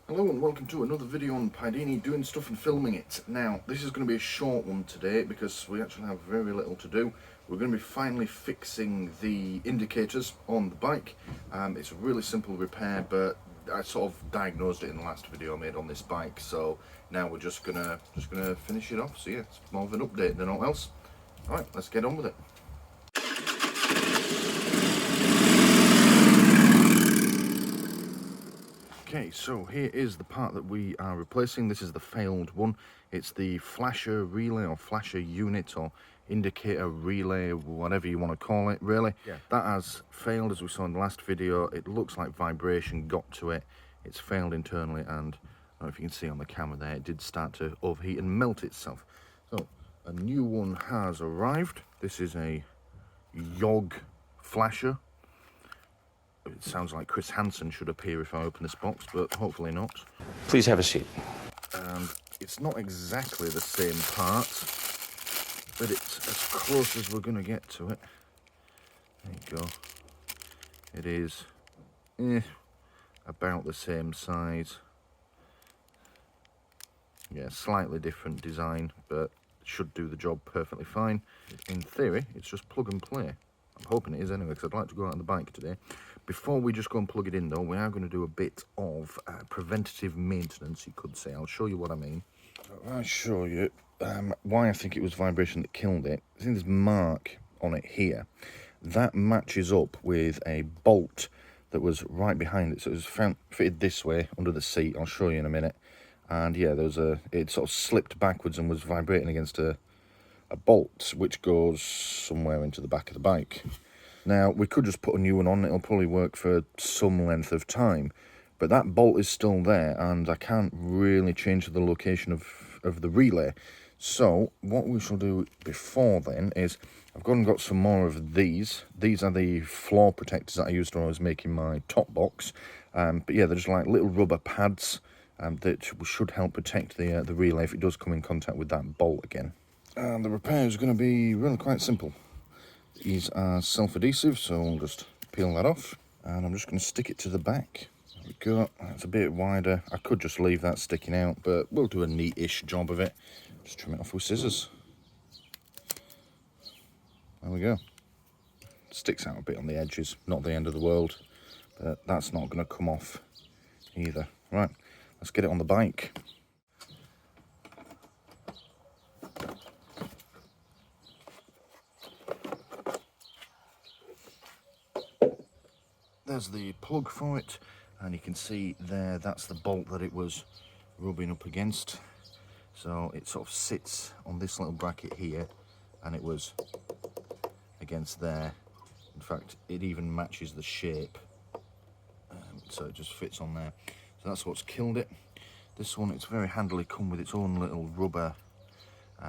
Hello and welcome to another video on Pidini doing stuff and filming it. Now, this is going to be a short one today because we actually have very little to do. We're going to be finally fixing the indicators on the bike. It's a really simple repair, but I sort of diagnosed it in the last video I made on this bike, so now we're just gonna finish it off. So yeah, it's more of an update than all else. Alright, let's get on with it. Okay, so here is the part that we are replacing. This is the failed one. It's the flasher relay or flasher unit or indicator relay, whatever you want to call it, really. Yeah. That has failed, as we saw in the last video. It looks like vibration got to it. It's failed internally, and I don't know if you can see on the camera there, it did start to overheat and melt itself. So a new one has arrived. This is a YOG flasher. It sounds like Chris Hansen should appear if I open this box, but hopefully not. Please have a seat. It's not exactly the same part, but it's as close as we're going to get to it. There you go. It is about the same size. Yeah, slightly different design, but should do the job perfectly fine. In theory, it's just plug and play. I'm hoping it is anyway, because I'd like to go out on the bike today. Before we just go and plug it in though, we are going to do a bit of preventative maintenance, you could say. I'll show you what I mean. I'll show you why I think it was vibration that killed it. See this mark on it here? That matches up with a bolt that was right behind it. So it was fitted this way under the seat. I'll show you in a minute. And yeah, it sort of slipped backwards and was vibrating against a bolt which goes somewhere into the back of the bike. Now, we could just put a new one on. It'll probably work for some length of time, but that bolt is still there and I can't really change the location of the relay. So what we shall do before then is I've gone and got some more of these. These are the floor protectors that I used when I was making my top box. But yeah, they're just like little rubber pads that should help protect the relay if it does come in contact with that bolt again. And the repair is going to be really quite simple. These are self-adhesive, so I'll just peel that off. And I'm just going to stick it to the back. There we go. That's a bit wider. I could just leave that sticking out, but we'll do a neat-ish job of it. Just trim it off with scissors. There we go. Sticks out a bit on the edges. Not the end of the world, but that's not going to come off either. Right, let's get it on the bike. There's the plug for it, and you can see there, that's the bolt that it was rubbing up against. So it sort of sits on this little bracket here, and it was against there. In fact, it even matches the shape, so it just fits on there. So that's what's killed it. This one, it's very handily come with its own little rubber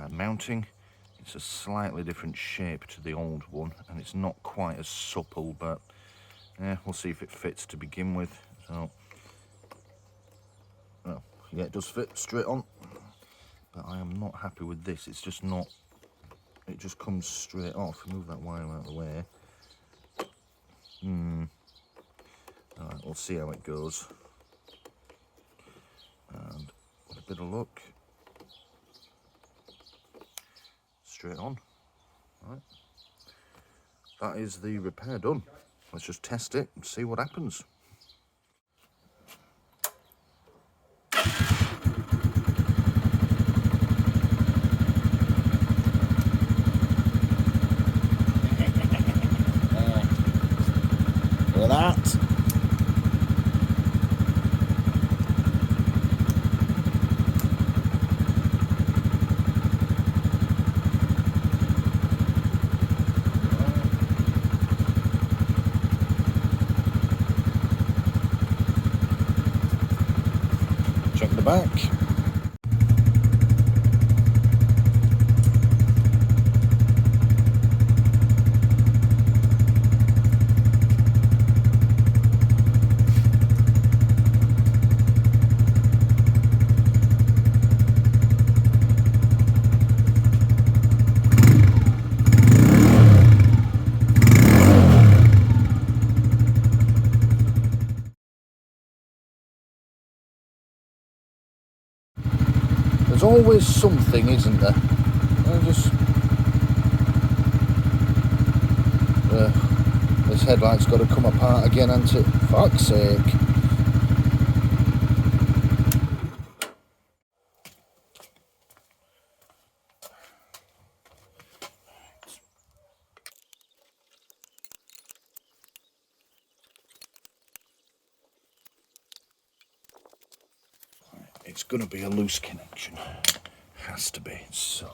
mounting. It's a slightly different shape to the old one, and it's not quite as supple, but yeah, we'll see if it fits to begin with. So, well, yeah, it does fit straight on, but I am not happy with this. It's just not, it just comes straight off. Move that wire out of the way. Alright, we'll see how it goes. And with a bit of luck, straight on. Alright, that is the repair done. Let's just test it and see what happens. Look at that. Check the back. There's always something, isn't there? This headlight's got to come apart again, hasn't it? Fuck's sake. It's going to be a loose connection. Has to be. So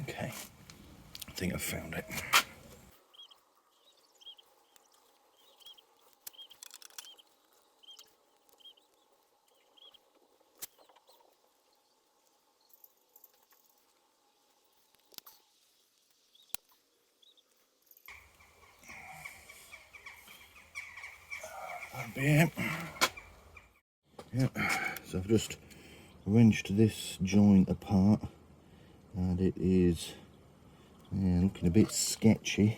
okay, I think I've found it. That'll be it. Yep, so I've just wrenched this joint apart and it is looking a bit sketchy.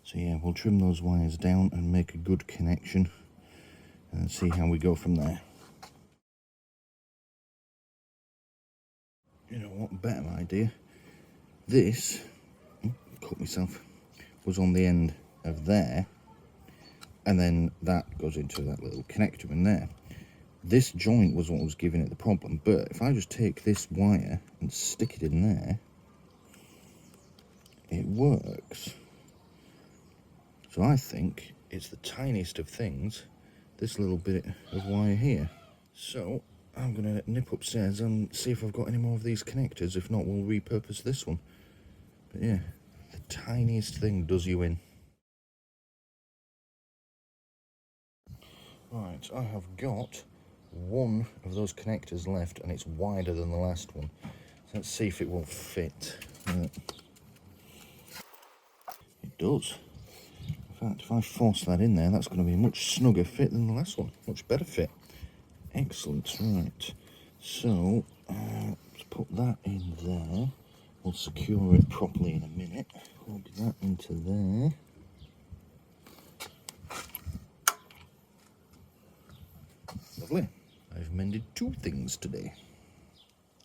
So yeah, we'll trim those wires down and make a good connection and see how we go from there. You know what, better idea. This, cut myself, was on the end of there, and then that goes into that little connector in there. This joint was what was giving it the problem, but if I just take this wire and stick it in there, it works. So I think it's the tiniest of things, this little bit of wire here. So I'm gonna nip upstairs and see if I've got any more of these connectors. If not, we'll repurpose this one. But yeah, the tiniest thing does you in. Right, I have got one of those connectors left and it's wider than the last one. So let's see if it will fit. It does. In fact, if I force that in there, that's going to be a much snugger fit than the last one. Much better fit. Excellent. Right. So, let's put that in there. We'll secure it properly in a minute. Plug that into there. Lovely. I've mended two things today.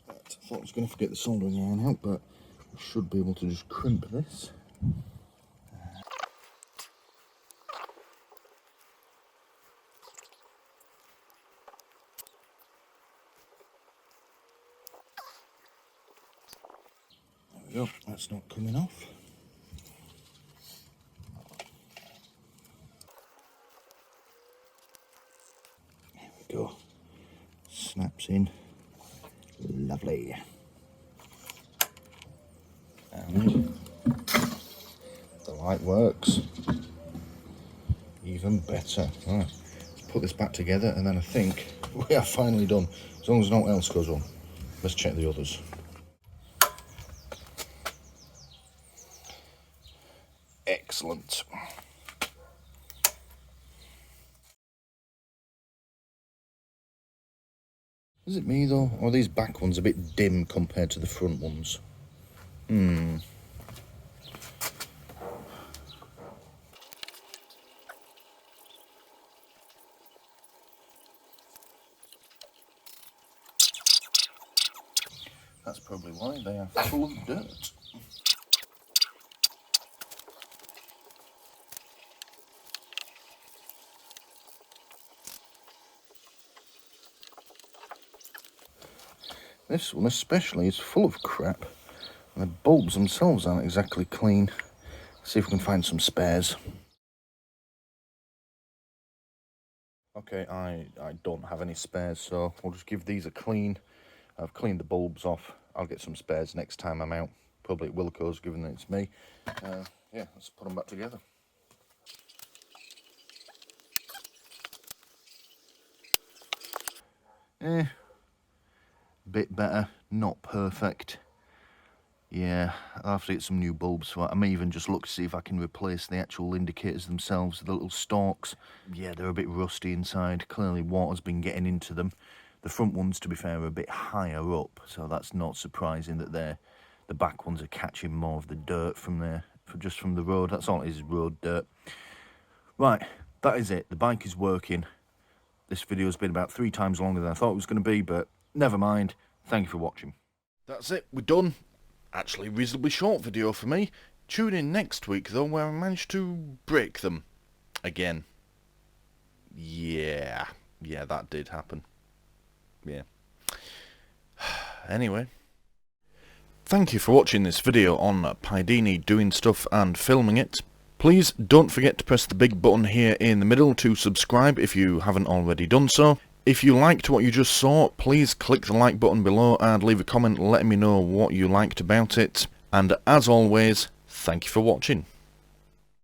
Right, I thought I was going to forget the soldering iron out, but I should be able to just crimp this. There we go, that's not coming off. There we go. Snaps in. Lovely. And the light works. Even better. Right, let's put this back together and then I think we are finally done. As long as nothing else goes wrong. Let's check the others. Excellent. Is it me though, or are these back ones a bit dim compared to the front ones? That's probably why they are full of dirt. This one especially is full of crap. And the bulbs themselves aren't exactly clean. Let's see if we can find some spares. Okay, I don't have any spares, so we'll just give these a clean. I've cleaned the bulbs off. I'll get some spares next time I'm out. Probably at Wilco's, given that it's me. Yeah, let's put them back together. Bit better, not perfect. Yeah, I'll have to get some new bulbs for it. I may even just look to see if I can replace the actual indicators themselves, the little stalks. Yeah, they're a bit rusty inside. Clearly water's been getting into them. The front ones, to be fair, are a bit higher up, so that's not surprising that the back ones are catching more of the dirt from there, just from the road. That's all it is, road dirt. Right, that is it. The bike is working. This video's been about 3 times longer than I thought it was going to be, but never mind. Thank you for watching. That's it, we're done. Actually, reasonably short video for me. Tune in next week, though, where I managed to break them. Again. Yeah, that did happen. Yeah. Anyway. Thank you for watching this video on Pidini doing stuff and filming it. Please don't forget to press the big button here in the middle to subscribe if you haven't already done so. If you liked what you just saw, please click the like button below and leave a comment letting me know what you liked about it. And as always, thank you for watching.